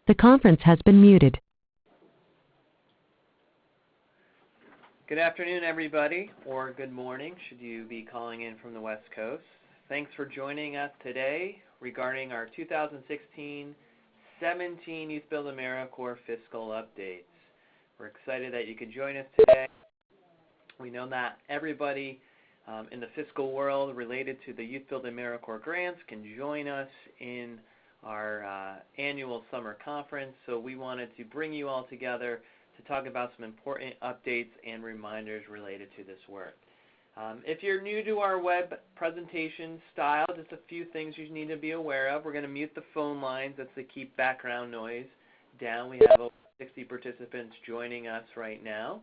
The conference has been muted. Good afternoon, everybody, or good morning, should you be calling in from the West Coast. Thanks for joining us today regarding our 2016-17 YouthBuild AmeriCorps Fiscal updates. We're excited that you could join us today. We know not everybody in the fiscal world related to the YouthBuild AmeriCorps grants can join us in our annual summer conference, so we wanted to bring you all together to talk about some important updates and reminders related to this work. If you're new to our web presentation style, just a few things you need to be aware of. We're going to mute the phone lines. That's to keep background noise down. We have over 60 participants joining us right now.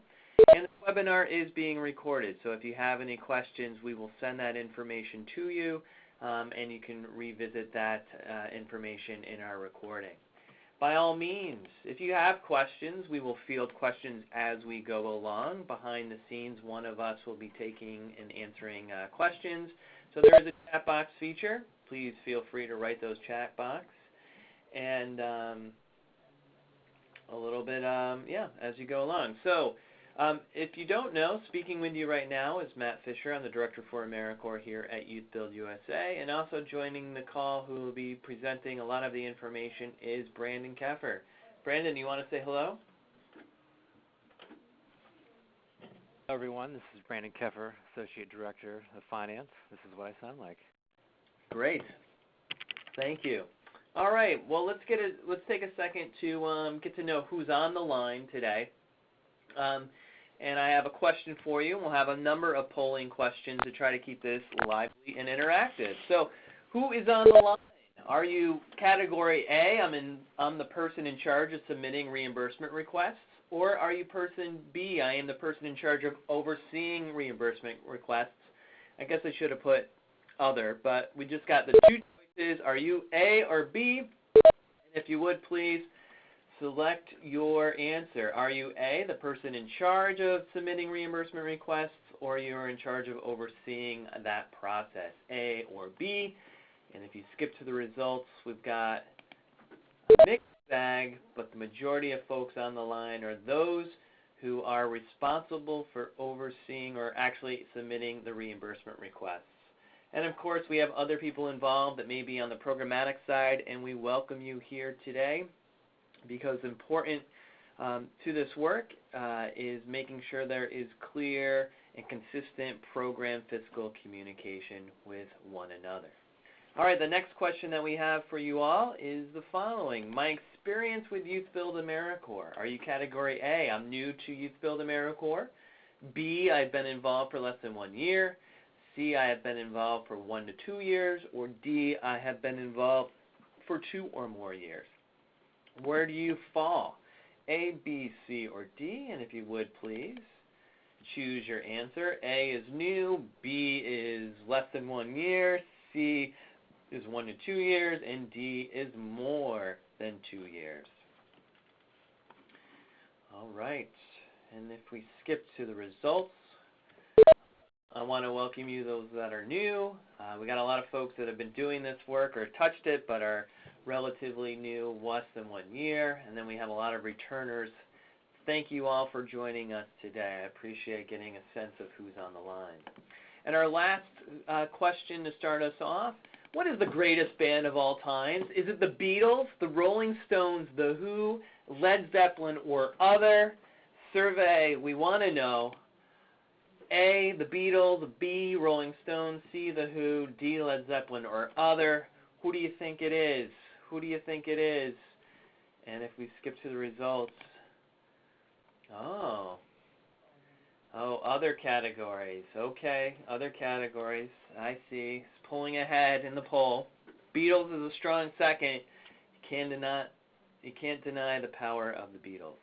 And the webinar is being recorded, so if you have any questions, we will send that information to you, and you can revisit that information in our recording. By all means, if you have questions, we will field questions as we go along. Behind the scenes, one of us will be taking and answering questions. So there is a chat box feature. Please feel free to write those chat box. And a little bit, as you go along. So if you don't know, speaking with you right now is Matt Fisher. I'm the Director for AmeriCorps here at YouthBuild USA. And also joining the call, who will be presenting a lot of the information, is Brandon Keffer. Brandon, you want to say hello? Hello, everyone. This is Brandon Keffer, Associate Director of Finance. This is what I sound like. Great. Thank you. All right. Well, let's take a second to get to know who's on the line today. And I have a question for you. We'll have a number of polling questions to try to keep this lively and interactive. So, who is on the line? Are you category A, I'm the person in charge of submitting reimbursement requests, or are you person B, I am the person in charge of overseeing reimbursement requests? I guess I should have put other, but we just got the two choices. Are you A or B? And if you would, please select your answer. Are you A, the person in charge of submitting reimbursement requests, or you're in charge of overseeing that process, A or B? And if you skip to the results, we've got a mixed bag, but the majority of folks on the line are those who are responsible for overseeing or actually submitting the reimbursement requests. And of course, we have other people involved that may be on the programmatic side, and we welcome you here today, because important to this work is making sure there is clear and consistent program fiscal communication with one another. All right, the next question that we have for you all is the following. My experience with YouthBuild AmeriCorps. Are you category A, I'm new to YouthBuild AmeriCorps? B, I've been involved for less than 1 year. C, I have been involved for 1 to 2 years. Or D, I have been involved for 2 or more years. Where do you fall? A, B, C, or D? And if you would, please choose your answer. A is new, B is less than 1 year, C is 1 to 2 years, and D is more than 2 years. All right, and if we skip to the results, I want to welcome you, those that are new. We got a lot of folks that have been doing this work or touched it but are relatively new, less than 1 year, and then we have a lot of returners. Thank you all for joining us today. I appreciate getting a sense of who's on the line. And our last question to start us off, what is the greatest band of all times? Is it the Beatles, the Rolling Stones, the Who, Led Zeppelin, or other? Survey, we want to know. A, the Beatles, B, Rolling Stones, C, the Who, D, Led Zeppelin, or other. Who do you think it is? Who do you think it is? And if we skip to the results, other categories. Okay, other categories. I see. It's pulling ahead in the poll. Beatles is a strong second. You can't deny the power of the Beatles.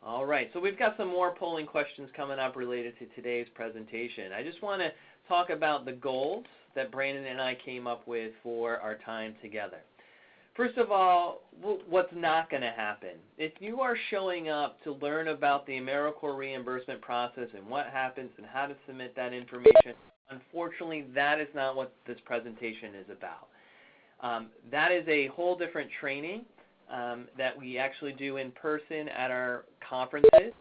All right, so we've got some more polling questions coming up related to today's presentation. I just want to talk about the goals that Brandon and I came up with for our time together. First of all, what's not going to happen? If you are showing up to learn about the AmeriCorps reimbursement process and what happens and how to submit that information, unfortunately, that is not what this presentation is about. That is a whole different training that we actually do in person at our conferences.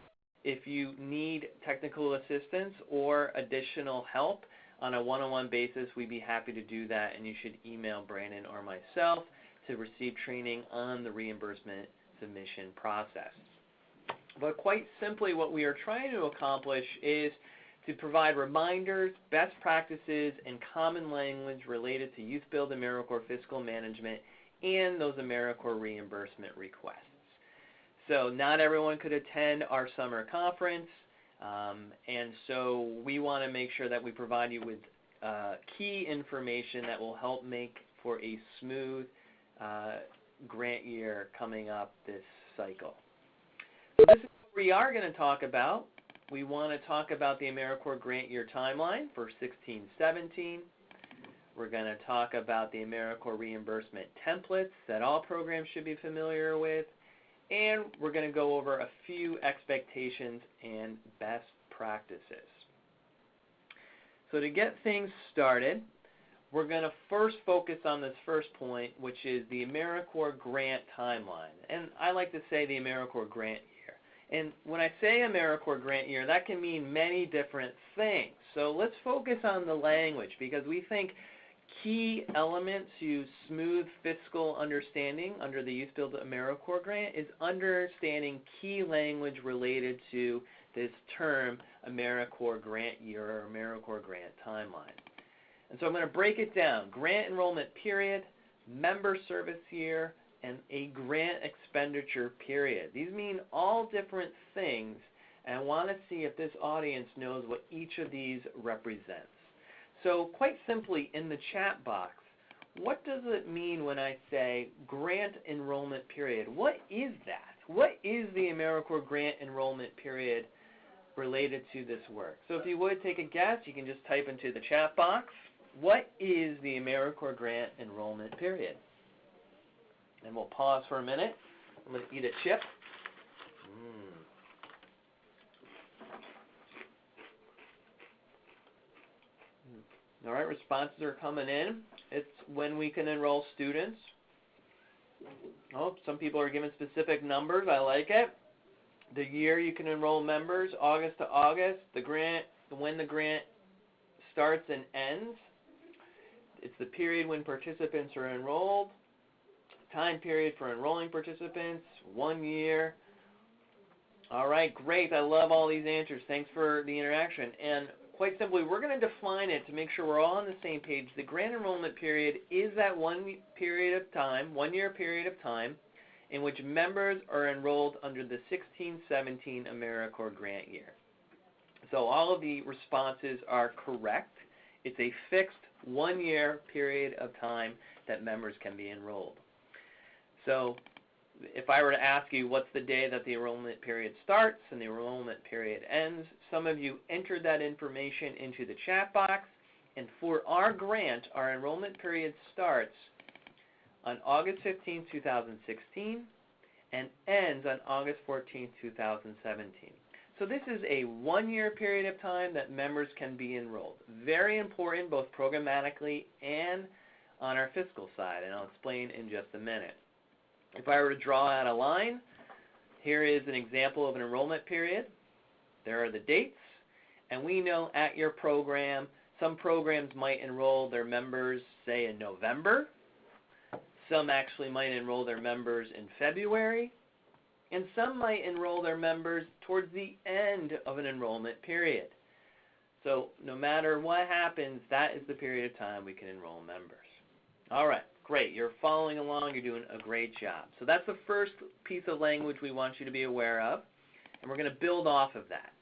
If you need technical assistance or additional help on a one-on-one basis, we'd be happy to do that, and you should email Brandon or myself to receive training on the reimbursement submission process. But quite simply, what we are trying to accomplish is to provide reminders, best practices, and common language related to YouthBuild AmeriCorps Fiscal Management and those AmeriCorps reimbursement requests. So not everyone could attend our summer conference, and so we want to make sure that we provide you with key information that will help make for a smooth grant year coming up this cycle. So this is what we are going to talk about. We want to talk about the AmeriCorps grant year timeline for 16-17. We're going to talk about the AmeriCorps reimbursement templates that all programs should be familiar with. And we're going to go over a few expectations and best practices. So to get things started, we're going to first focus on this first point, which is the AmeriCorps grant timeline. And I like to say the AmeriCorps grant year. And when I say AmeriCorps grant year, that can mean many different things. So let's focus on the language, because we think key element to smooth fiscal understanding under the YouthBuild AmeriCorps grant is understanding key language related to this term AmeriCorps grant year or AmeriCorps grant timeline. And so I'm going to break it down: grant enrollment period, member service year, and a grant expenditure period. These mean all different things, and I want to see if this audience knows what each of these represents. So quite simply, in the chat box, what does it mean when I say grant enrollment period? What is that? What is the AmeriCorps grant enrollment period related to this work? So if you would take a guess, you can just type into the chat box, what is the AmeriCorps grant enrollment period? And we'll pause for a minute. I'm going to eat a chip. All right, responses are coming in. It's when we can enroll students. Oh, some people are giving specific numbers. I like it. The year you can enroll members, August to August. The grant, when the grant starts and ends. It's the period when participants are enrolled. Time period for enrolling participants, 1 year. All right, great. I love all these answers. Thanks for the interaction. And quite simply, we're going to define it to make sure we're all on the same page. The grant enrollment period is that 1 year period of time in which members are enrolled under the 16-17 AmeriCorps grant year. So all of the responses are correct. It's a fixed 1 year period of time that members can be enrolled. So if I were to ask you what's the day that the enrollment period starts and the enrollment period ends, some of you entered that information into the chat box. And for our grant, our enrollment period starts on August 15, 2016 and ends on August 14, 2017. So this is a 1 year period of time that members can be enrolled. Very important, both programmatically and on our fiscal side, and I'll explain in just a minute. If I were to draw out a line, here is an example of an enrollment period. There are the dates, and we know at your program, some programs might enroll their members, say, in November. Some actually might enroll their members in February, and some might enroll their members towards the end of an enrollment period. So no matter what happens, that is the period of time we can enroll members. All right. Great, you're following along, you're doing a great job. So that's the first piece of language we want you to be aware of, and we're going to build off of that.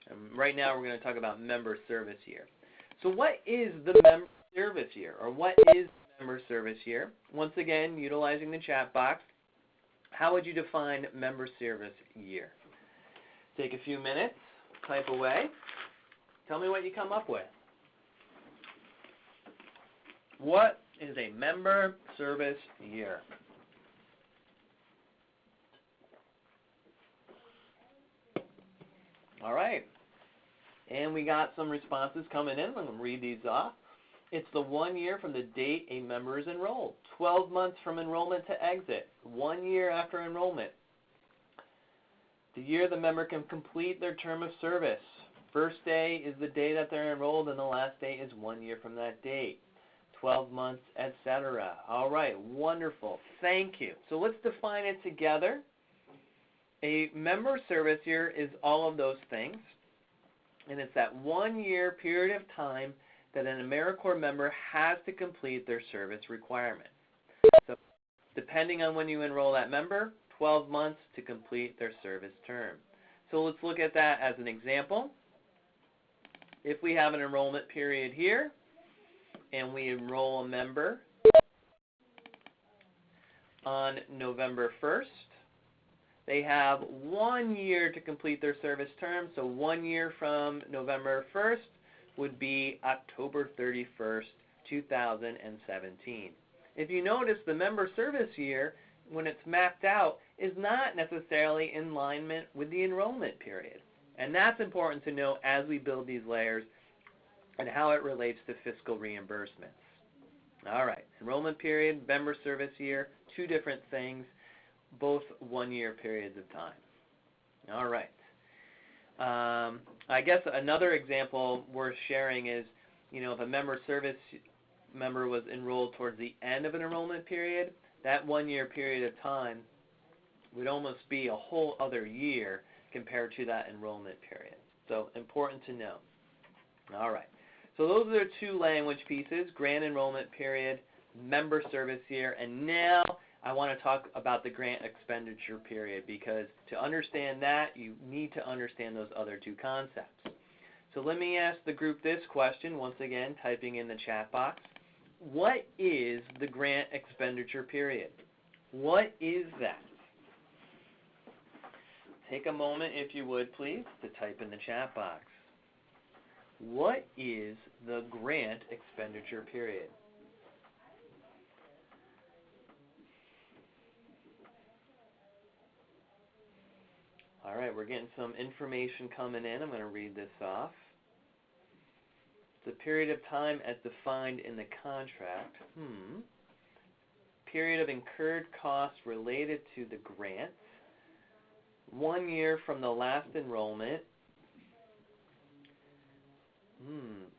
And right now we're going to talk about member service year. So what is the member service year, or what is member service year? Once again, utilizing the chat box, how would you define member service year? Take a few minutes, type away, tell me what you come up with. What is a member service year? All right. And we got some responses coming in. I'm going to read these off. It's the 1 year from the date a member is enrolled. 12 months from enrollment to exit. 1 year after enrollment. The year the member can complete their term of service. First day is the day that they're enrolled, and the last day is 1 year from that date. 12 months, etc. All right, wonderful. Thank you. So let's define it together. A member service year is all of those things, and it's that 1 year period of time that an AmeriCorps member has to complete their service requirement. So depending on when you enroll that member, 12 months to complete their service term. So let's look at that as an example. If we have an enrollment period here, and we enroll a member on November 1st, they have 1 year to complete their service term, so 1 year from November 1st would be October 31st, 2017. If you notice, the member service year, when it's mapped out, is not necessarily in alignment with the enrollment period. And that's important to know as we build these layers and how it relates to fiscal reimbursements. All right, enrollment period, member service year, two different things, both 1 year periods of time. All right. I guess another example worth sharing is, if a member service member was enrolled towards the end of an enrollment period, that 1 year period of time would almost be a whole other year compared to that enrollment period. So important to know. All right. So those are the two language pieces, grant enrollment period, member service year, and now I want to talk about the grant expenditure period, because to understand that, you need to understand those other two concepts. So let me ask the group this question, once again, typing in the chat box. What is the grant expenditure period? What is that? Take a moment, if you would, please, to type in the chat box. What is the grant expenditure period? All right, we're getting some information coming in. I'm going to read this off. The period of time as defined in the contract. Period of incurred costs related to the grant. 1 year from the last enrollment.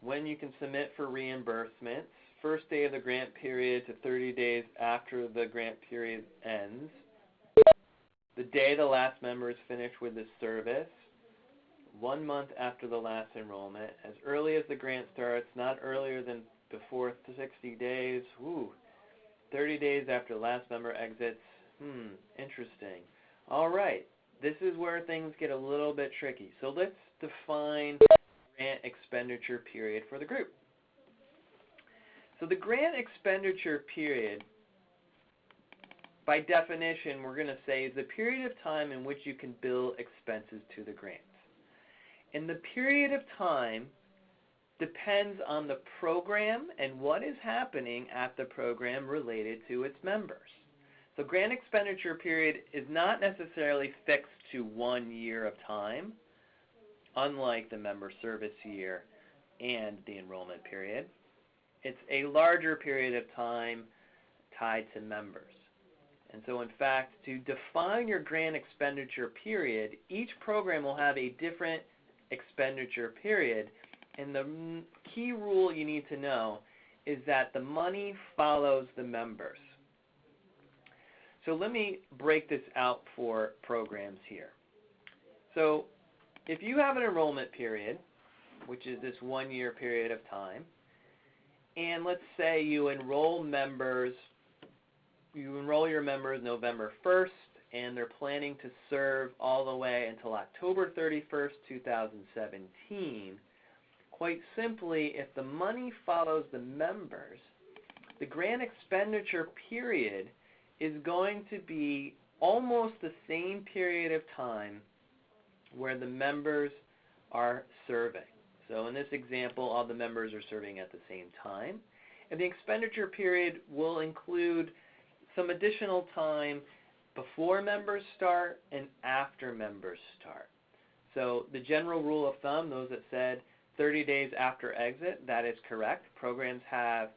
When you can submit for reimbursement. First day of the grant period to 30 days after the grant period ends. The day the last member is finished with the service. 1 month after the last enrollment. As early as the grant starts, not earlier than before 60 days. 30 days after the last member exits. Interesting. All right. This is where things get a little bit tricky. So let's define grant expenditure period for the group. So the grant expenditure period, by definition, we're going to say is the period of time in which you can bill expenses to the grant. And the period of time depends on the program and what is happening at the program related to its members. So grant expenditure period is not necessarily fixed to 1 year of time, unlike the member service year and the enrollment period. It's a larger period of time tied to members. And so in fact, to define your grant expenditure period, each program will have a different expenditure period, and the key rule you need to know is that the money follows the members. So let me break this out for programs here. So if you have an enrollment period, which is this 1 year period of time, and let's say you enroll your members November 1st, and they're planning to serve all the way until October 31st, 2017. Quite simply, if the money follows the members, the grant expenditure period is going to be almost the same period of time where the members are serving. So in this example, all the members are serving at the same time. And the expenditure period will include some additional time before members start and after members start. So the general rule of thumb, those that said 30 days after exit, that is correct. Programs have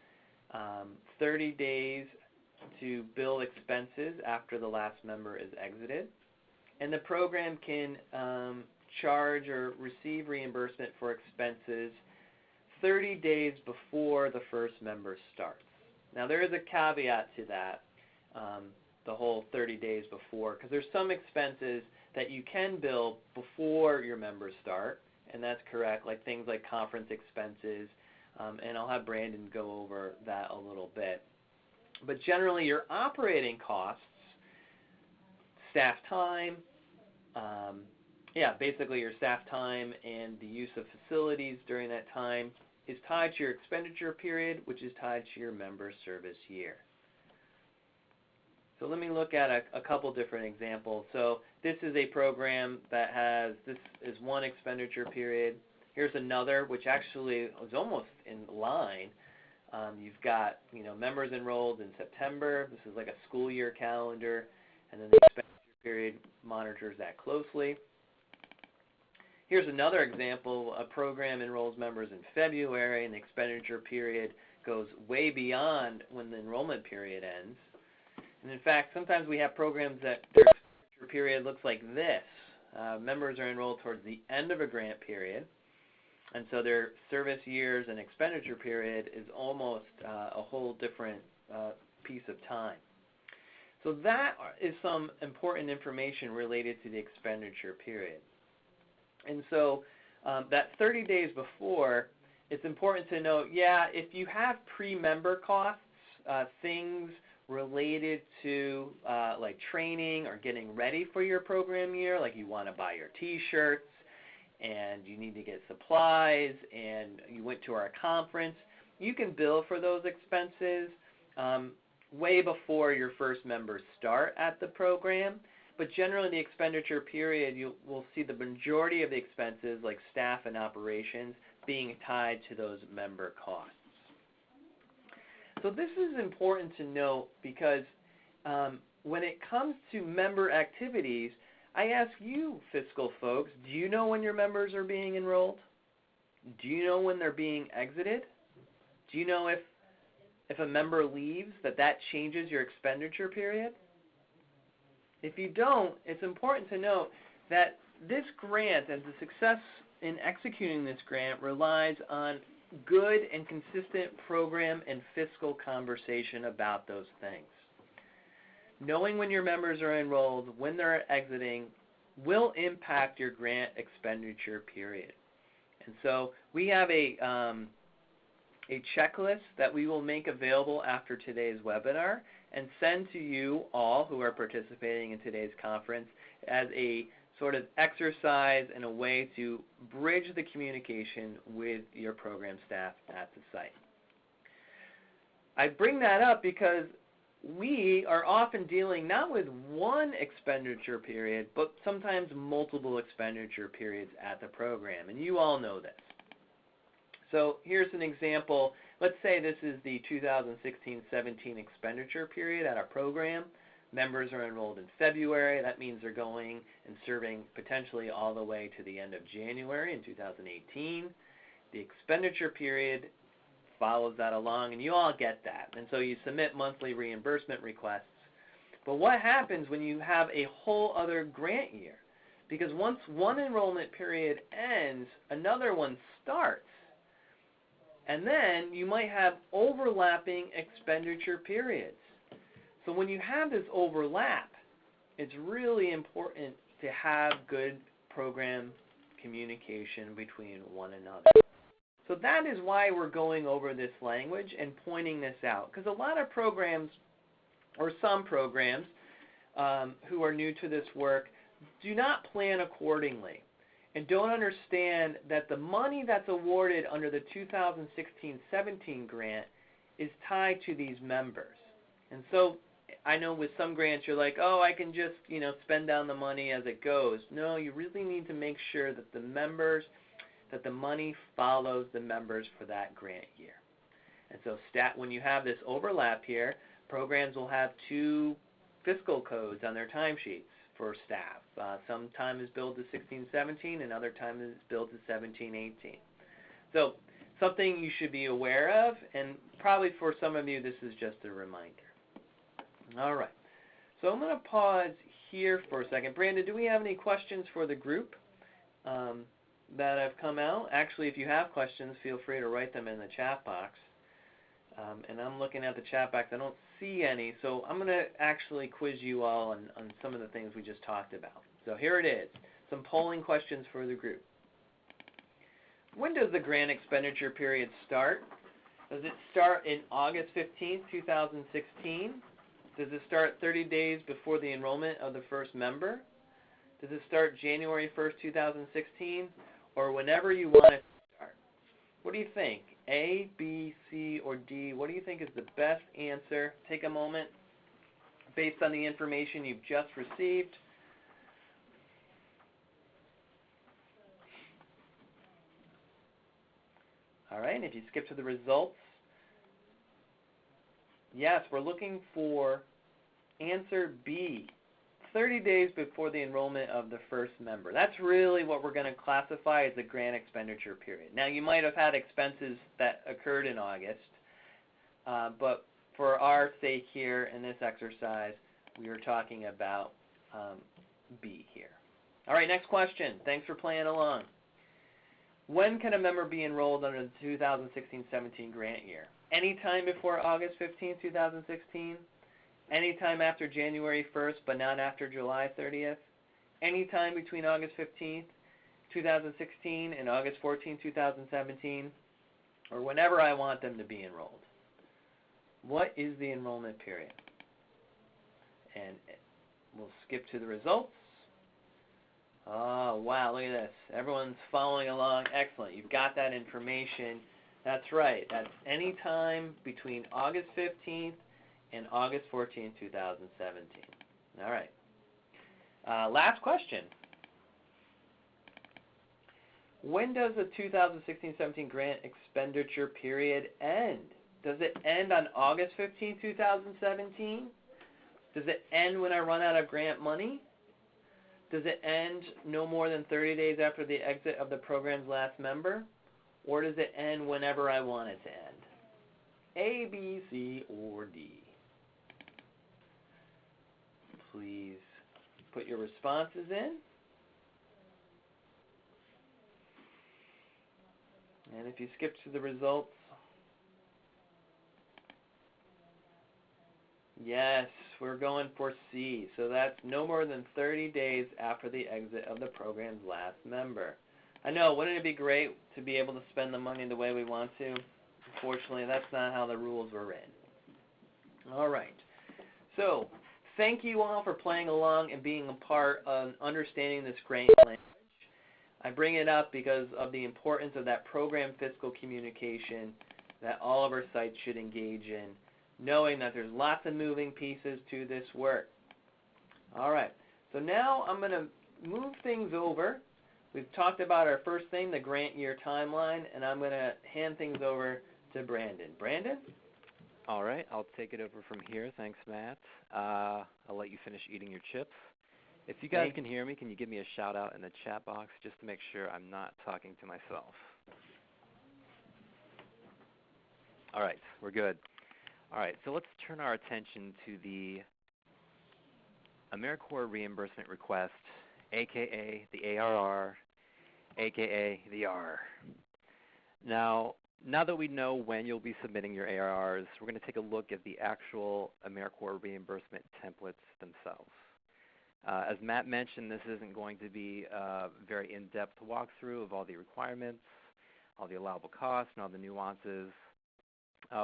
30 days to bill expenses after the last member is exited. And the program can charge or receive reimbursement for expenses 30 days before the first member starts. Now there is a caveat to that, the whole 30 days before, because there's some expenses that you can bill before your members start, and that's correct, like things like conference expenses, and I'll have Brandon go over that a little bit. But generally your operating costs, staff time, basically your staff time and the use of facilities during that time is tied to your expenditure period, which is tied to your member service year. So let me look at a couple different examples. So this is a program that has, this is one expenditure period. Here's another, which actually is almost in line. You've got, members enrolled in September. This is like a school year calendar, and then the expenditure period monitors that closely. Here's another example. A program enrolls members in February, and the expenditure period goes way beyond when the enrollment period ends. And in fact, sometimes we have programs that their expenditure period looks like this. Members are enrolled towards the end of a grant period, and so their service years and expenditure period is almost a whole different piece of time. So that is some important information related to the expenditure period. And so that 30 days before, it's important to note, if you have pre-member costs, things related to like training or getting ready for your program year, like you want to buy your t-shirts and you need to get supplies and you went to our conference, you can bill for those expenses way before your first members start at the program. But generally the expenditure period, you will see the majority of the expenses like staff and operations being tied to those member costs. So this is important to note because when it comes to member activities, I ask you fiscal folks, do you know when your members are being enrolled? Do you know when they're being exited? Do you know if a member leaves that changes your expenditure period? If you don't, it's important to note that this grant and the success in executing this grant relies on good and consistent program and fiscal conversation about those things. Knowing when your members are enrolled, when they're exiting, will impact your grant expenditure period. And so we have a checklist that we will make available after today's webinar and send to you all who are participating in today's conference as a sort of exercise and a way to bridge the communication with your program staff at the site. I bring that up because we are often dealing not with one expenditure period, but sometimes multiple expenditure periods at the program, and you all know this. So here's an example. Let's say this is the 2016-17 expenditure period at our program. Members are enrolled in February. That means they're going and serving potentially all the way to the end of January in 2018. The expenditure period follows that along, and you all get that. And so you submit monthly reimbursement requests. But what happens when you have a whole other grant year? Because once one enrollment period ends, another one starts. And then you might have overlapping expenditure periods. So when you have this overlap, it's really important to have good program communication between one another. So that is why we're going over this language and pointing this out. Because a lot of programs, or some programs, who are new to this work, do not plan accordingly and don't understand that the money that's awarded under the 2016-17 grant is tied to these members. And so I know with some grants you're like, oh, I can just, spend down the money as it goes. No, you really need to make sure that the money follows the members for that grant year. And so when you have this overlap here, programs will have two fiscal codes on their timesheets for staff. Some time is billed to 16-17 and other time is billed to 17-18. So something you should be aware of, and probably for some of you this is just a reminder. All right. So I'm going to pause here for a second. Brandon, do we have any questions for the group that have come out? Actually, if you have questions, feel free to write them in the chat box. And I'm looking at the chat box. I don't see any, so I'm going to actually quiz you all on some of the things we just talked about. So here it is, some polling questions for the group. When does the grant expenditure period start? Does it start in August 15th, 2016? Does it start 30 days before the enrollment of the first member? Does it start January 1st, 2016? Or whenever you want it to start? What do you think? A, B, C, or D? What do you think is the best answer? Take a moment based on the information you've just received. All right, and if you skip to the results, yes, we're looking for answer B, 30 days before the enrollment of the first member. That's really what we're going to classify as a grant expenditure period. Now, you might have had expenses that occurred in August, but for our sake here in this exercise, we are talking about B here. All right, next question. Thanks for playing along. When can a member be enrolled under the 2016-17 grant year? Anytime before August 15, 2016? Anytime after January 1st, but not after July 30th? Anytime between August 15th, 2016 and August 14, 2017? Or whenever I want them to be enrolled? What is the enrollment period? And we'll skip to the results. Oh, wow, look at this. Everyone's following along. Excellent. You've got that information. That's right. That's any time between August 15th and August 14th, 2017. All right. Last question. When does the 2016-17 grant expenditure period end? Does it end on August 15, 2017? Does it end when I run out of grant money? Does it end no more than 30 days after the exit of the program's last member? Or does it end whenever I want it to end? A, B, C, or D? Please put your responses in. And if you skip to the results, yes, we're going for C. So that's no more than 30 days after the exit of the program's last member. I know, wouldn't it be great to be able to spend the money the way we want to? Unfortunately, that's not how the rules were written. All right. So, thank you all for playing along and being a part of understanding this grant language. I bring it up because of the importance of that program fiscal communication that all of our sites should engage in, knowing that there's lots of moving pieces to this work. All right, so now I'm going to move things over. We've talked about our first thing, the grant year timeline, and I'm going to hand things over to Brandon. Brandon? All right, I'll take it over from here. Thanks, Matt. I'll let you finish eating your chips. If you guys can hear me, can you give me a shout out in the chat box just to make sure I'm not talking to myself? All right, we're good. All right, so let's turn our attention to the AmeriCorps reimbursement request, aka the ARR, aka the R. Now that we know when you'll be submitting your ARRs, we're going to take a look at the actual AmeriCorps reimbursement templates themselves. As Matt mentioned, this isn't going to be a very in-depth walkthrough of all the requirements, all the allowable costs, and all the nuances.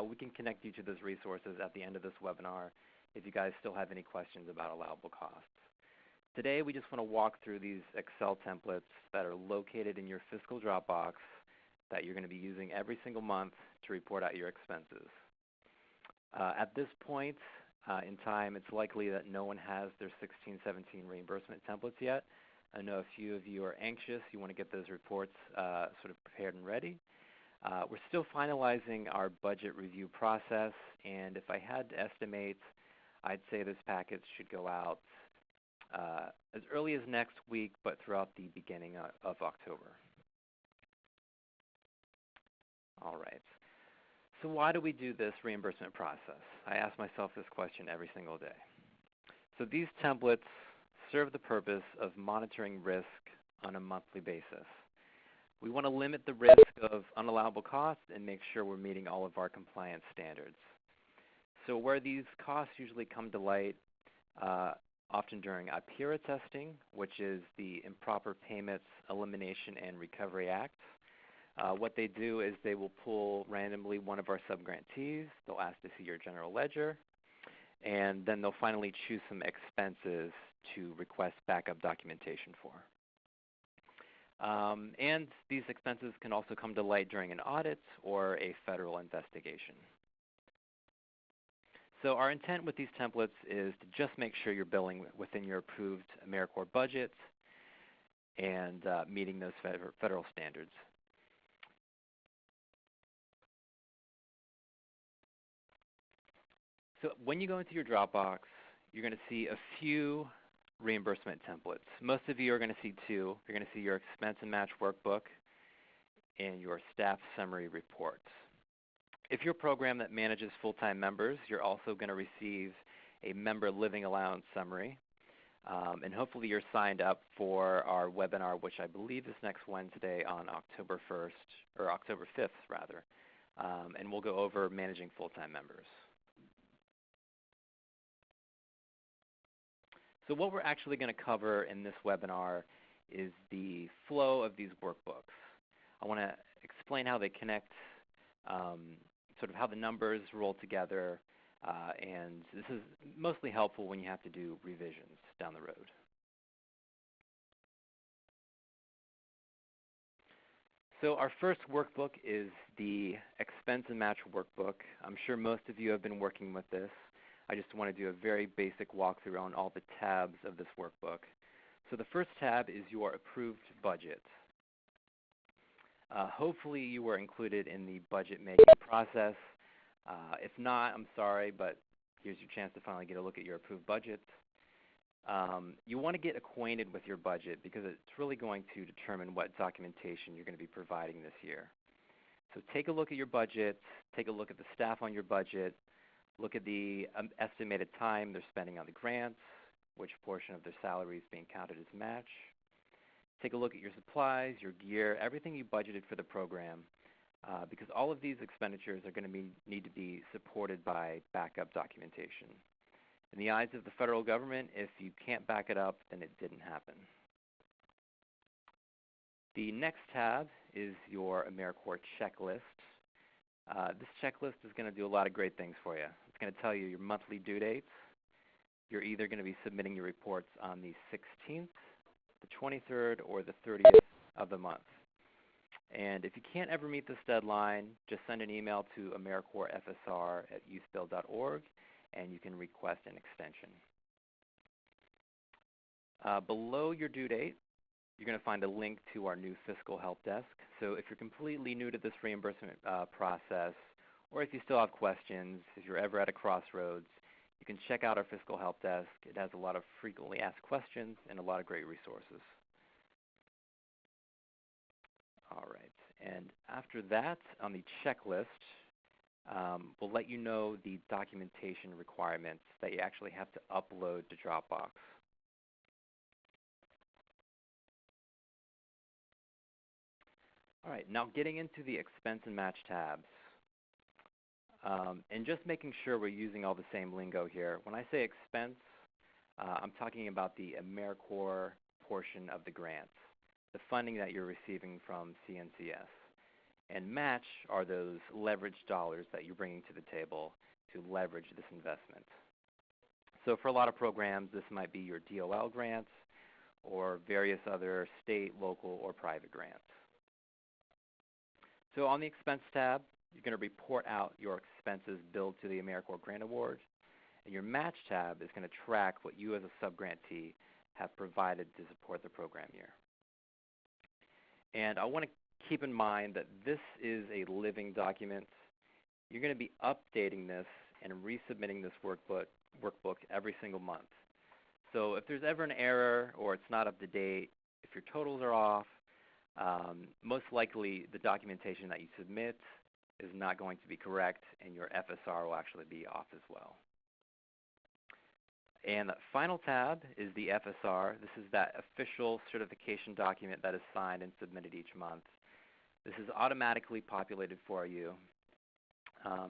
We can connect you to those resources at the end of this webinar if you guys still have any questions about allowable costs. Today, we just want to walk through these Excel templates that are located in your fiscal Dropbox that you're going to be using every single month to report out your expenses. At this point in time, it's likely that no one has their 16-17 reimbursement templates yet. I know a few of you are anxious. You want to get those reports sort of prepared and ready. We're still finalizing our budget review process, and if I had to estimate, I'd say this package should go out as early as next week, but throughout the beginning of October. All right. So why do we do this reimbursement process? I ask myself this question every single day. So these templates serve the purpose of monitoring risk on a monthly basis. We want to limit the risk of unallowable costs and make sure we're meeting all of our compliance standards. So where these costs usually come to light, often during IPERA testing, which is the Improper Payments Elimination and Recovery Act. What they do is they will pull randomly one of our subgrantees. They'll ask to see your general ledger, and then they'll finally choose some expenses to request backup documentation for. And these expenses can also come to light during an audit or a federal investigation. So our intent with these templates is to just make sure you're billing within your approved AmeriCorps budget and meeting those federal standards. So when you go into your Dropbox, you're going to see a few reimbursement templates. Most of you are going to see two. You're going to see your expense and match workbook and your staff summary reports. If you're a program that manages full-time members, you're also going to receive a member living allowance summary. And hopefully you're signed up for our webinar, which I believe is next Wednesday on October 1st, or October 5th rather. And we'll go over managing full-time members. So what we're actually going to cover in this webinar is the flow of these workbooks. I want to explain how they connect, sort of how the numbers roll together, and this is mostly helpful when you have to do revisions down the road. So our first workbook is the expense and match workbook. I'm sure most of you have been working with this. I just want to do a very basic walkthrough on all the tabs of this workbook. So the first tab is your approved budget. Hopefully you were included in the budget making process. If not, I'm sorry, but here's your chance to finally get a look at your approved budget. You want to get acquainted with your budget because it's really going to determine what documentation you're going to be providing this year. So take a look at your budget, take a look at the staff on your budget, look at the estimated time they're spending on the grants, which portion of their salary is being counted as match. Take a look at your supplies, your gear, everything you budgeted for the program, because all of these expenditures are going to need to be supported by backup documentation. In the eyes of the federal government, if you can't back it up, then it didn't happen. The next tab is your AmeriCorps checklist. This checklist is going to do a lot of great things for you. It's going to tell you your monthly due dates. You're either going to be submitting your reports on the 16th, the 23rd, or the 30th of the month. And if you can't ever meet this deadline, just send an email to AmeriCorpsFSR@youthbuild.org and you can request an extension. Below your due date, you're going to find a link to our new fiscal help desk. So if you're completely new to this reimbursement process, or if you still have questions, if you're ever at a crossroads, you can check out our fiscal help desk. It has a lot of frequently asked questions and a lot of great resources. All right, and after that, on the checklist, we'll let you know the documentation requirements that you actually have to upload to Dropbox. All right, now getting into the expense and match tabs. And just making sure we're using all the same lingo here. When I say expense, I'm talking about the AmeriCorps portion of the grant, the funding that you're receiving from CNCS. And match are those leveraged dollars that you're bringing to the table to leverage this investment. So for a lot of programs, this might be your DOL grants or various other state, local, or private grants. So on the expense tab, you're going to report out your expenses billed to the AmeriCorps Grant Award, and your match tab is going to track what you as a subgrantee have provided to support the program year. And I want to keep in mind that this is a living document. You're going to be updating this and resubmitting this workbook every single month. So if there's ever an error or it's not up to date, if your totals are off, most likely the documentation that you submit is not going to be correct, and your FSR will actually be off as well. And the final tab is the FSR. This is that official certification document that is signed and submitted each month. This is automatically populated for you.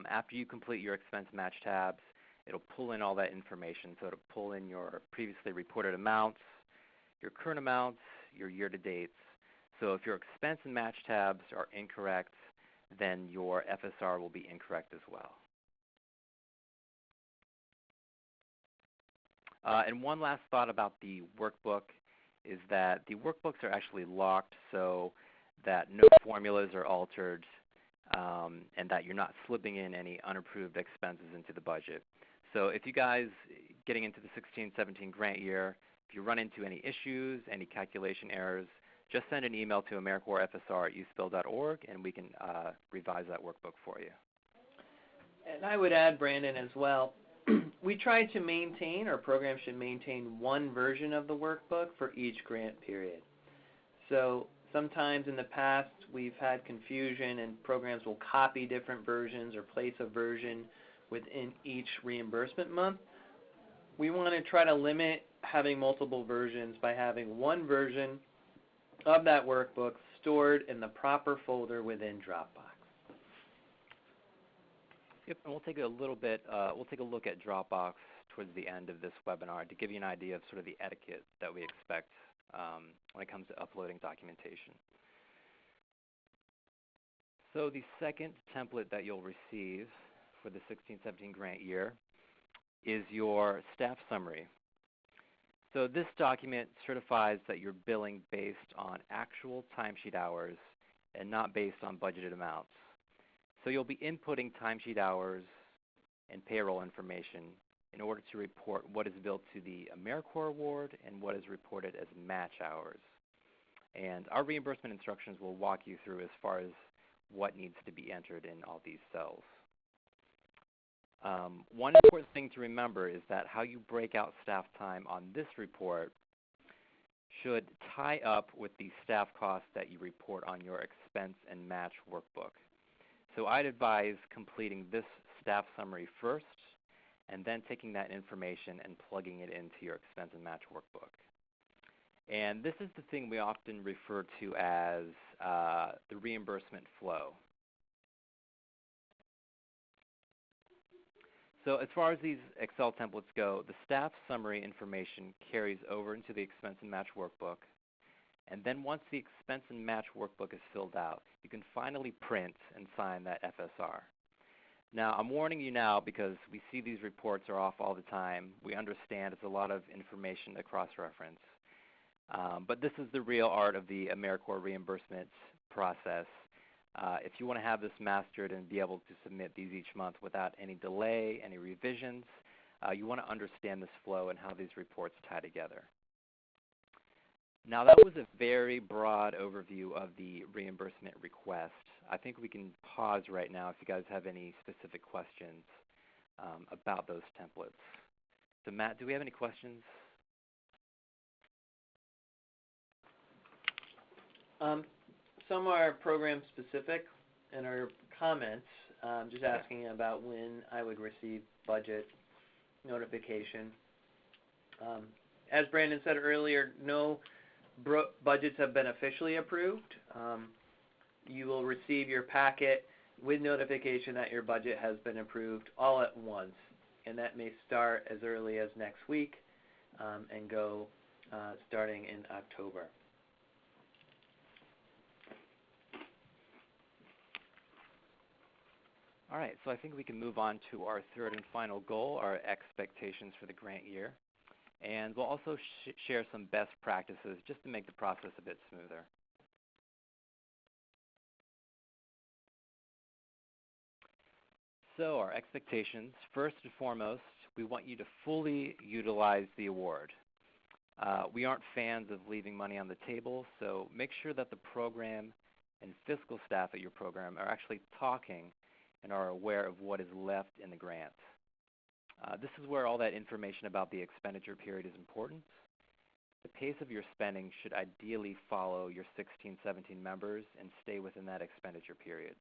After you complete your expense match tabs, it'll pull in all that information. So it'll pull in your previously reported amounts, your current amounts, your year-to-dates. So if your expense and match tabs are incorrect, then your FSR will be incorrect as well. And one last thought about the workbook is that the workbooks are actually locked so that no formulas are altered and that you're not slipping in any unapproved expenses into the budget. So if you guys, getting into the 16-17 grant year, if you run into any issues, any calculation errors, just send an email to AmeriCorpsFSR@youthbuild.org and we can revise that workbook for you. And I would add, Brandon, as well, we try to maintain, our program should maintain one version of the workbook for each grant period. So sometimes in the past we've had confusion and programs will copy different versions or place a version within each reimbursement month. We want to try to limit having multiple versions by having one version of that workbook stored in the proper folder within Dropbox. Yep, and we'll take a little bit, we'll take a look at Dropbox towards the end of this webinar to give you an idea of sort of the etiquette that we expect when it comes to uploading documentation. So the second template that you'll receive for the 16-17 grant year is your staff summary. So this document certifies that you're billing based on actual timesheet hours and not based on budgeted amounts. So you'll be inputting timesheet hours and payroll information in order to report what is billed to the AmeriCorps award and what is reported as match hours. And our reimbursement instructions will walk you through as far as what needs to be entered in all these cells. One important thing to remember is that how you break out staff time on this report should tie up with the staff costs that you report on your expense and match workbook. So I'd advise completing this staff summary first and then taking that information and plugging it into your expense and match workbook. And this is the thing we often refer to as the reimbursement flow. So as far as these Excel templates go, the staff summary information carries over into the expense and match workbook. And then once the expense and match workbook is filled out, you can finally print and sign that FSR. Now, I'm warning you now because we see these reports are off all the time. We understand it's a lot of information to cross-reference. But this is the real art of the AmeriCorps reimbursement process. If you want to have this mastered and be able to submit these each month without any delay, any revisions, you want to understand this flow and how these reports tie together. Now that was a very broad overview of the reimbursement request. I think we can pause right now if you guys have any specific questions about those templates. So Matt, do we have any questions? Some are program specific and are comments, just asking about when I would receive budget notification. As Brandon said earlier, no budgets have been officially approved. You will receive your packet with notification that your budget has been approved all at once, and that may start as early as next week and go starting in October. All right, so I think we can move on to our third and final goal, our expectations for the grant year. And we'll also share some best practices just to make the process a bit smoother. So our expectations, first and foremost, we want you to fully utilize the award. We aren't fans of leaving money on the table, so make sure that the program and fiscal staff at your program are actually talking and are aware of what is left in the grant. This is where all that information about the expenditure period is important. The pace of your spending should ideally follow your 16-17 members and stay within that expenditure period.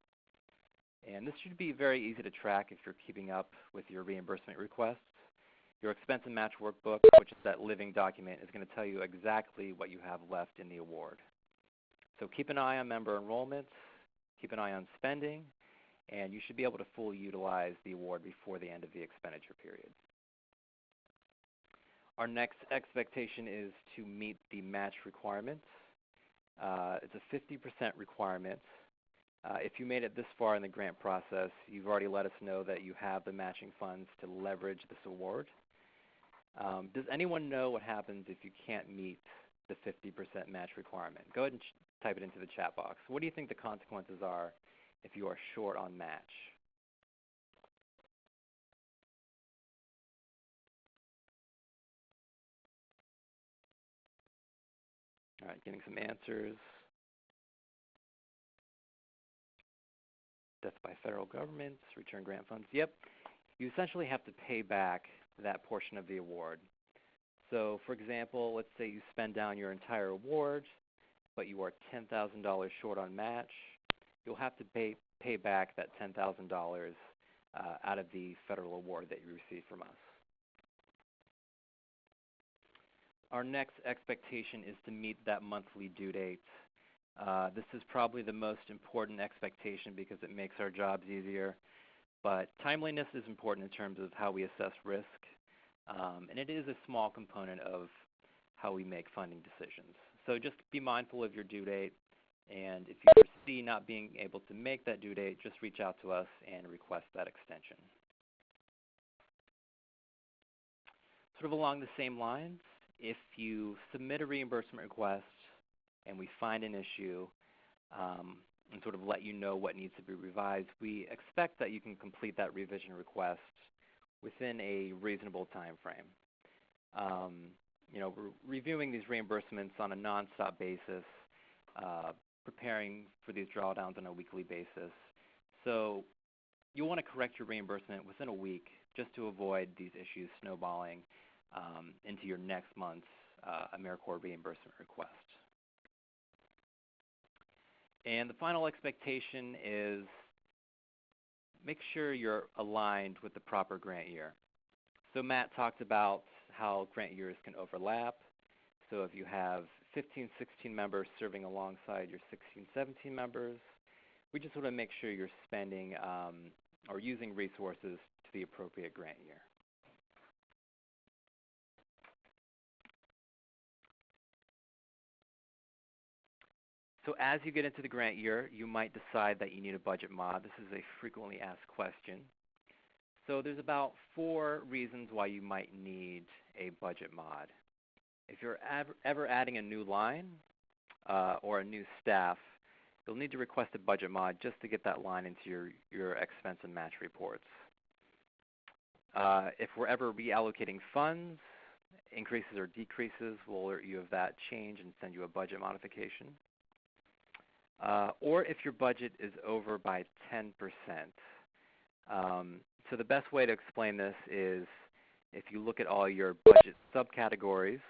And this should be very easy to track if you're keeping up with your reimbursement requests. Your expense and match workbook, which is that living document, is going to tell you exactly what you have left in the award. So keep an eye on member enrollments, keep an eye on spending, and you should be able to fully utilize the award before the end of the expenditure period. Our next expectation is to meet the match requirements. It's a 50% requirement. If you made it this far in the grant process, you've already let us know that you have the matching funds to leverage this award. Does anyone know what happens if you can't meet the 50% match requirement? Go ahead and type it into the chat box. What do you think the consequences are if you are short on match? All right, getting some answers. Death by federal governments, return grant funds. Yep, you essentially have to pay back that portion of the award. So, for example, let's say you spend down your entire award, but you are $10,000 short on match. You'll have to pay back that $10,000 out of the federal award that you receive from us. Our next expectation is to meet that monthly due date. This is probably the most important expectation because it makes our jobs easier, but timeliness is important in terms of how we assess risk, and it is a small component of how we make funding decisions. So just be mindful of your due date, and if you foresee not being able to make that due date, just reach out to us and request that extension. Sort of along the same lines, if you submit a reimbursement request and we find an issue and sort of let you know what needs to be revised, we expect that you can complete that revision request within a reasonable time frame. We're reviewing these reimbursements on a nonstop basis, preparing for these drawdowns on a weekly basis. So you'll want to correct your reimbursement within a week just to avoid these issues snowballing into your next month's AmeriCorps reimbursement request. And the final expectation is make sure you're aligned with the proper grant year. So Matt talked about how grant years can overlap. So if you have 15, 16 members serving alongside your 16, 17 members, we just want to make sure you're spending or using resources to the appropriate grant year. So as you get into the grant year, you might decide that you need a budget mod. This is a frequently asked question. So there's about 4 reasons why you might need a budget mod. If you're ever adding a new line or a new staff, you'll need to request a budget mod just to get that line into your expense and match reports. If we're ever reallocating funds, increases or decreases, we'll alert you of that change and send you a budget modification. Or if your budget is over by 10%. So the best way to explain this is if you look at all your budget subcategories,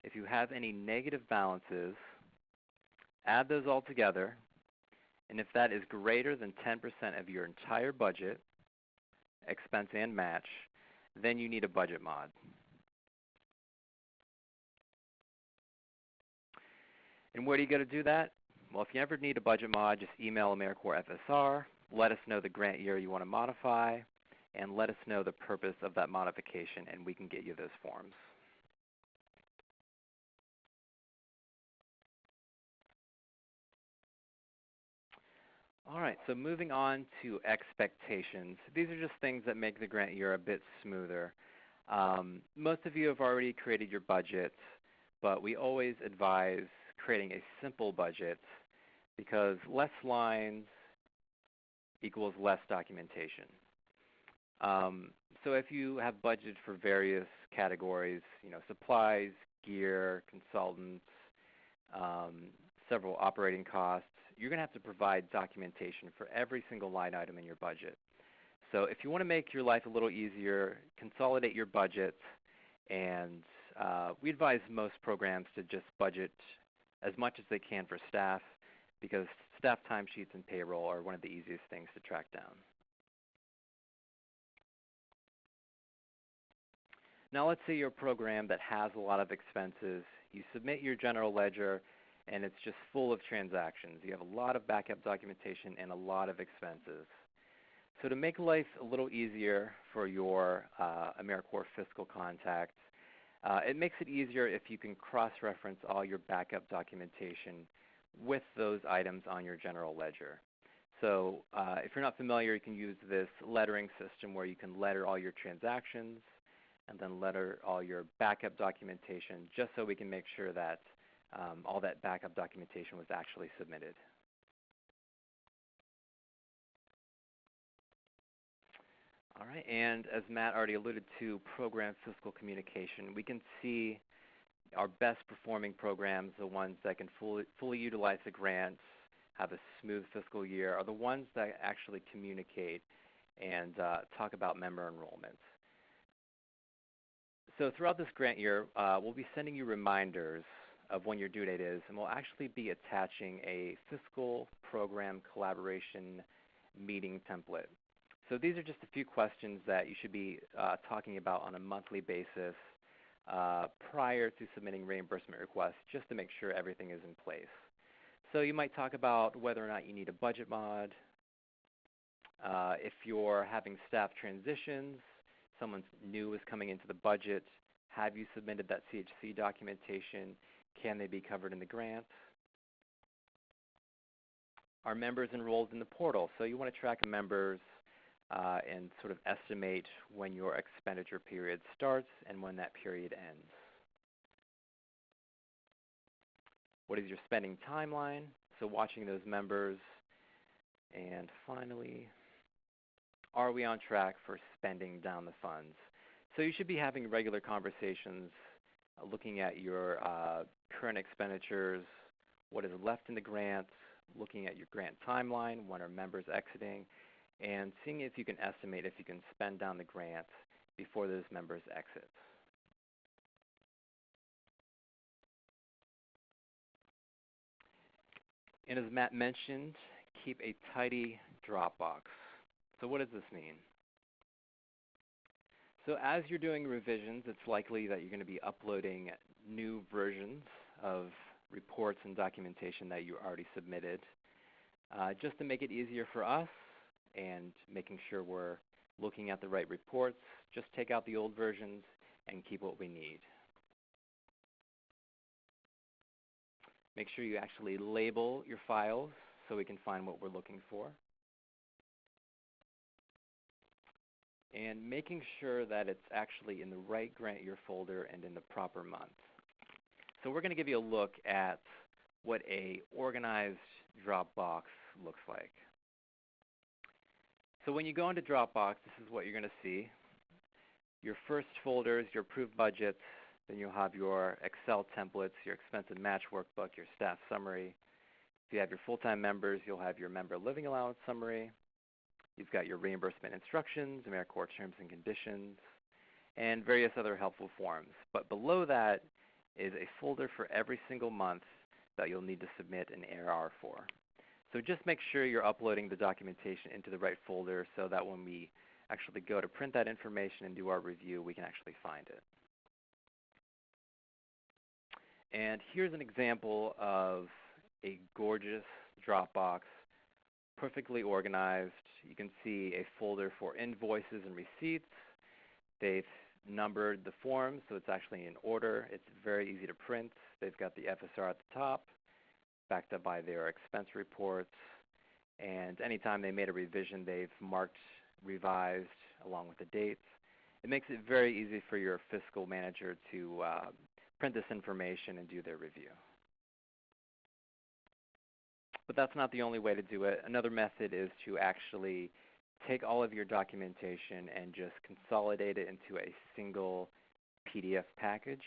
if you have any negative balances, add those all together, and if that is greater than 10% of your entire budget, expense and match, then you need a budget mod. And where do you go to do that? Well, if you ever need a budget mod, just email AmeriCorps FSR, let us know the grant year you want to modify, and let us know the purpose of that modification, and we can get you those forms. All right, so moving on to expectations. These are just things that make the grant year a bit smoother. Most of you have already created your budget, but we always advise creating a simple budget because less lines equals less documentation. So if you have budgeted for various categories, supplies, gear, consultants, several operating costs, you're going to have to provide documentation for every single line item in your budget. So if you want to make your life a little easier, consolidate your budget, and we advise most programs to just budget as much as they can for staff, because staff timesheets and payroll are one of the easiest things to track down. Now let's say you're a program that has a lot of expenses. You submit your general ledger and it's just full of transactions. You have a lot of backup documentation and a lot of expenses. So to make life a little easier for your AmeriCorps Fiscal contacts, it makes it easier if you can cross-reference all your backup documentation with those items on your general ledger. So if you're not familiar, you can use this lettering system where you can letter all your transactions and then letter all your backup documentation, just so we can make sure that all that backup documentation was actually submitted. All right, and as Matt already alluded to, program fiscal communication, we can see our best performing programs, the ones that can fully utilize the grants, have a smooth fiscal year, are the ones that actually communicate and talk about member enrollments. So throughout this grant year, we'll be sending you reminders of when your due date is, and we'll actually be attaching a fiscal program collaboration meeting template. So these are just a few questions that you should be talking about on a monthly basis prior to submitting reimbursement requests, just to make sure everything is in place. So you might talk about whether or not you need a budget mod, if you're having staff transitions, someone new is coming into the budget, have you submitted that CHC documentation? Can they be covered in the grant? Are members enrolled in the portal? So you want to track members and sort of estimate when your expenditure period starts and when that period ends. What is your spending timeline? So watching those members. And finally, are we on track for spending down the funds? So you should be having regular conversations looking at your current expenditures, what is left in the grant, looking at your grant timeline, when are members exiting, and seeing if you can estimate if you can spend down the grant before those members exit. And as Matt mentioned, keep a tidy Dropbox. So what does this mean? So as you're doing revisions, it's likely that you're going to be uploading new versions of reports and documentation that you already submitted. Just to make it easier for us and making sure we're looking at the right reports, just take out the old versions and keep what we need. Make sure you actually label your files so we can find what we're looking for. And making sure that it's actually in the right grant year folder and in the proper month. So we're going to give you a look at what a organized Dropbox looks like. So when you go into Dropbox, this is what you're going to see. Your first folder is your approved budgets. Then you'll have your Excel templates, your expense and match workbook, your staff summary. If you have your full-time members, you'll have your member living allowance summary. You've got your reimbursement instructions, AmeriCorps terms and conditions, and various other helpful forms. But below that is a folder for every single month that you'll need to submit an ARR for. So just make sure you're uploading the documentation into the right folder so that when we actually go to print that information and do our review, we can actually find it. And here's an example of a gorgeous Dropbox, perfectly organized. You can see a folder for invoices and receipts. They've numbered the forms, so it's actually in order. It's very easy to print. They've got the FSR at the top, backed up by their expense reports. And anytime they made a revision, they've marked revised along with the dates. It makes it very easy for your fiscal manager to print this information and do their review. But that's not the only way to do it. Another method is to actually take all of your documentation and just consolidate it into a single PDF package.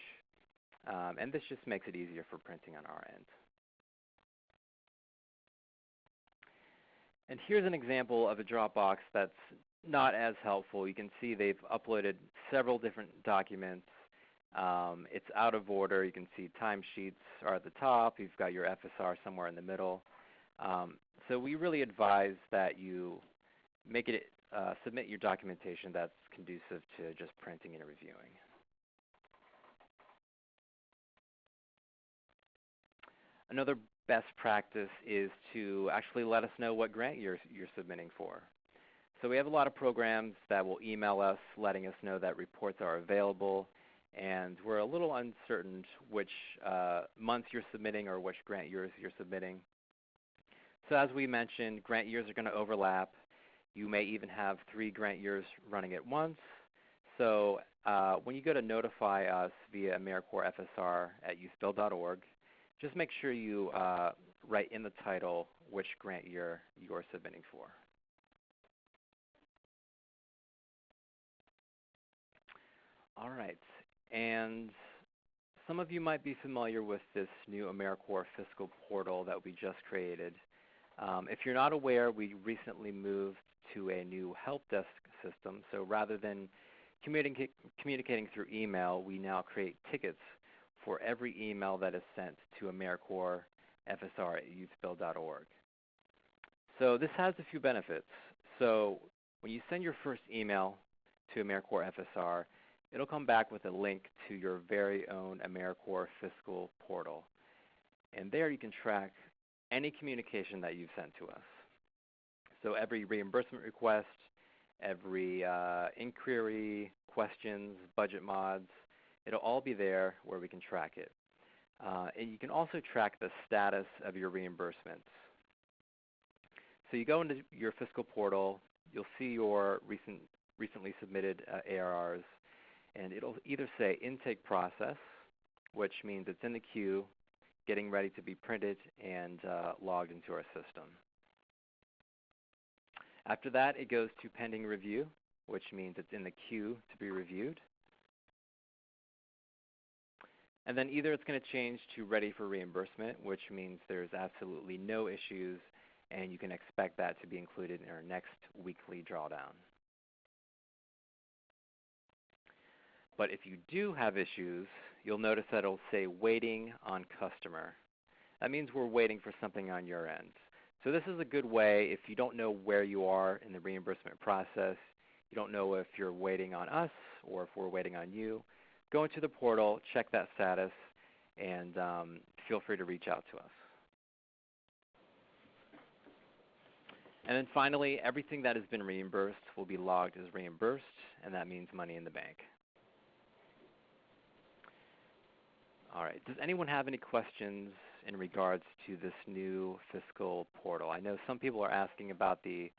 And this just makes it easier for printing on our end. And here's an example of a Dropbox that's not as helpful. You can see they've uploaded several different documents. It's out of order. You can see timesheets are at the top. You've got your FSR somewhere in the middle. So we really advise that you submit your documentation that's conducive to just printing and reviewing. Another best practice is to actually let us know what grant you're submitting for. So we have a lot of programs that will email us letting us know that reports are available, and we're a little uncertain which month you're submitting or which grant years you're submitting. So as we mentioned, grant years are going to overlap. You may even have 3 grant years running at once. So when you go to notify us via AmeriCorps FSR at youthbuild.org, just make sure you write in the title which grant year you're submitting for. All right, and some of you might be familiar with this new AmeriCorps Fiscal portal that we just created. If you're not aware, we recently moved to a new help desk system. So rather than communicating through email, we now create tickets for every email that is sent to AmeriCorps FSR at youthbuild.org. So this has a few benefits. So when you send your first email to AmeriCorps FSR, it'll come back with a link to your very own AmeriCorps Fiscal portal. And there you can track any communication that you've sent to us. So every reimbursement request, every inquiry, questions, budget mods, it'll all be there where we can track it. And you can also track the status of your reimbursements. So you go into your fiscal portal, you'll see your recently submitted ARRs, and it'll either say intake process, which means it's in the queue, getting ready to be printed and logged into our system. After that, it goes to pending review, which means it's in the queue to be reviewed. And then either it's going to change to ready for reimbursement, which means there's absolutely no issues, and you can expect that to be included in our next weekly drawdown. But if you do have issues, you'll notice that it'll say waiting on customer. That means we're waiting for something on your end. So this is a good way if you don't know where you are in the reimbursement process, you don't know if you're waiting on us or if we're waiting on you, go into the portal, check that status, and feel free to reach out to us. And then finally, everything that has been reimbursed will be logged as reimbursed, and that means money in the bank. All right, does anyone have any questions in regards to this new fiscal portal? I know some people are asking about the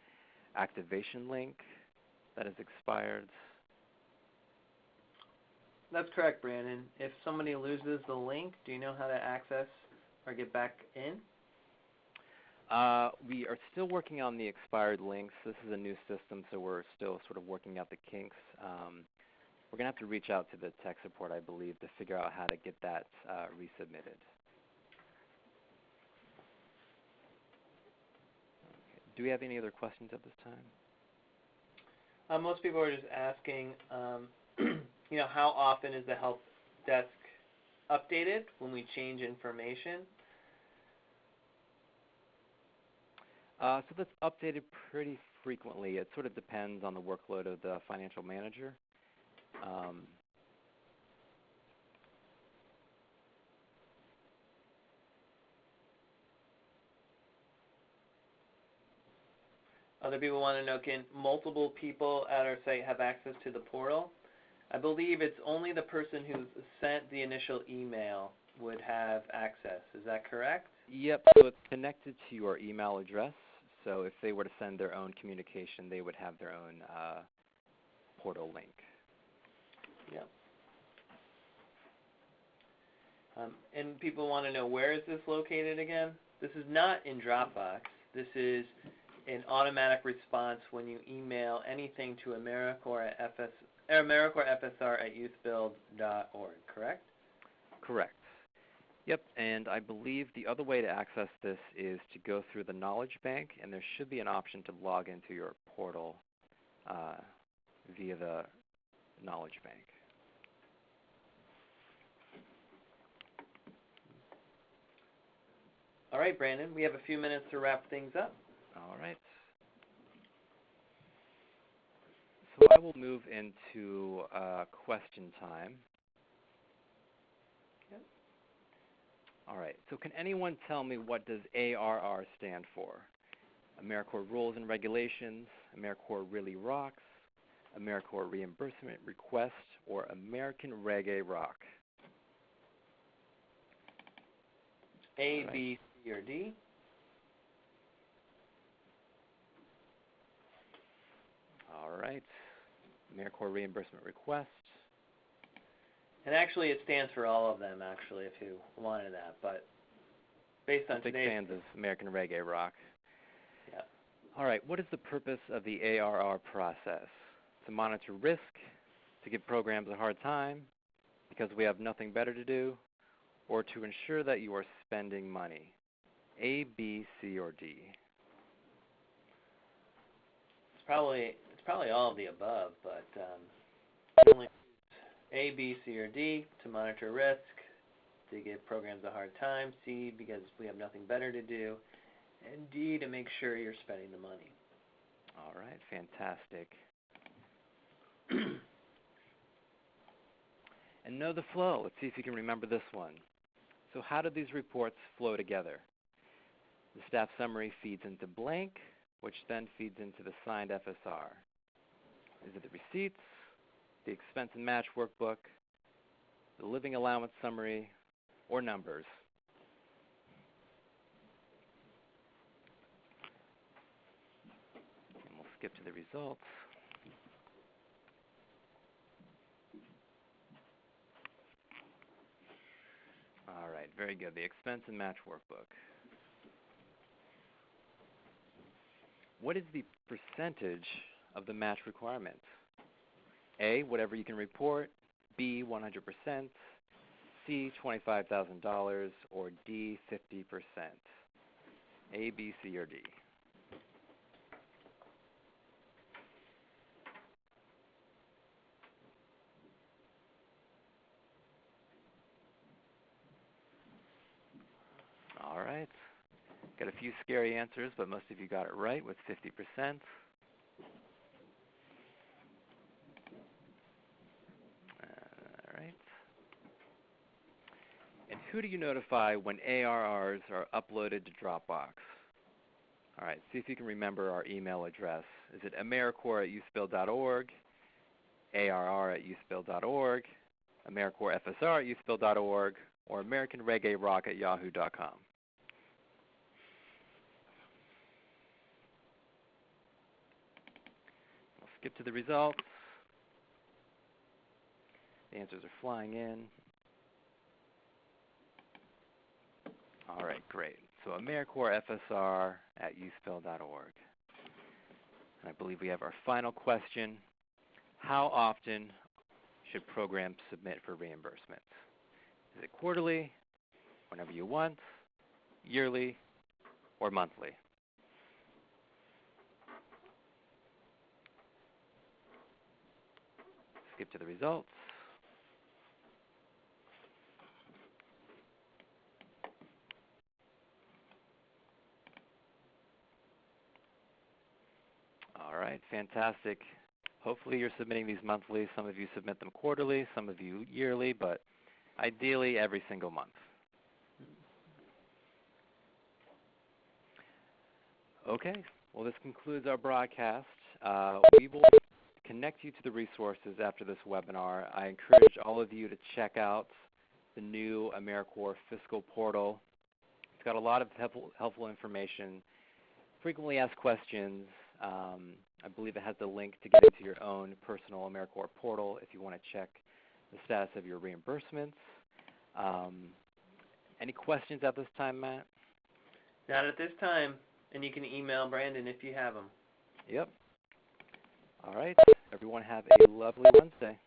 activation link that has expired. That's correct, Brandon. If somebody loses the link, do you know how to access or get back in? We are still working on the expired links. This is a new system, so we're still sort of working out the kinks. We're going to have to reach out to the tech support, I believe, to figure out how to get that resubmitted. Okay. Do we have any other questions at this time? Most people are just asking, you know, how often is the help desk updated when we change information? So that's updated pretty frequently. It sort of depends on the workload of the financial manager. Other people want to know, can multiple people at our site have access to the portal? I believe it's only the person who sent the initial email would have access. Is that correct? Yep, so it's connected to your email address. So if they were to send their own communication, they would have their own portal link. Yep. And people want to know, where is this located again? This is not in Dropbox. This is an automatic response when you email anything to AmeriCorps FSR at youthbuild.org, correct? Correct. Yep, and I believe the other way to access this is to go through the Knowledge Bank, and there should be an option to log into your portal via the Knowledge Bank. All right, Brandon, we have a few minutes to wrap things up. All right. So I will move into question time. Yep. All right. So can anyone tell me what does ARR stand for? AmeriCorps Rules and Regulations, AmeriCorps Really Rocks, AmeriCorps Reimbursement Request, or American Reggae Rock? A, B, C, or D? All right. AmeriCorps Reimbursement Request. And actually, it stands for all of them, actually, if you wanted that. But based on Big today's... fans of American Reggae Rock. Yeah. All right. What is the purpose of the ARR process? To monitor risk, to give programs a hard time, because we have nothing better to do, or to ensure that you are spending money? A, B, C, or D? It's probably all of the above, but only A, B, C, or D, to monitor risk, to give programs a hard time, C, because we have nothing better to do, and D, to make sure you're spending the money. All right, fantastic. And know the flow. Let's see if you can remember this one. So how do these reports flow together? The staff summary feeds into blank, which then feeds into the signed FSR. Is it the receipts, the expense and match workbook, the living allowance summary, or numbers? And we'll skip to the results. All right, very good. The expense and match workbook. What is the percentage of the match requirement? A, whatever you can report, B, 100%, C, $25,000, or D, 50%? A, B, C, or D? All right. Got a few scary answers, but most of you got it right with 50%. All right. And who do you notify when ARRs are uploaded to Dropbox? All right, see if you can remember our email address. Is it AmeriCorps@YouthBuild.org, ARR@YouthBuild.org, AmeriCorps@YouthBuild.org, or AmericanReggaeRock@Yahoo.com? We'll skip to the results. The answers are flying in. All right, great. So AmeriCorps@YouthBuild.org. And I believe we have our final question. How often should programs submit for reimbursement? Is it quarterly, whenever you want, yearly, or monthly? Skip to the results. All right, fantastic. Hopefully you're submitting these monthly. Some of you submit them quarterly, some of you yearly, but ideally every single month. Okay, well this concludes our broadcast. We will connect you to the resources after this webinar. I encourage all of you to check out the new AmeriCorps Fiscal portal. It's got a lot of helpful information, frequently asked questions. I believe it has the link to get into your own personal AmeriCorps portal if you want to check the status of your reimbursements. Any questions at this time, Matt? Not at this time, and you can email Brandon if you have them. Yep. All right. Everyone have a lovely Wednesday.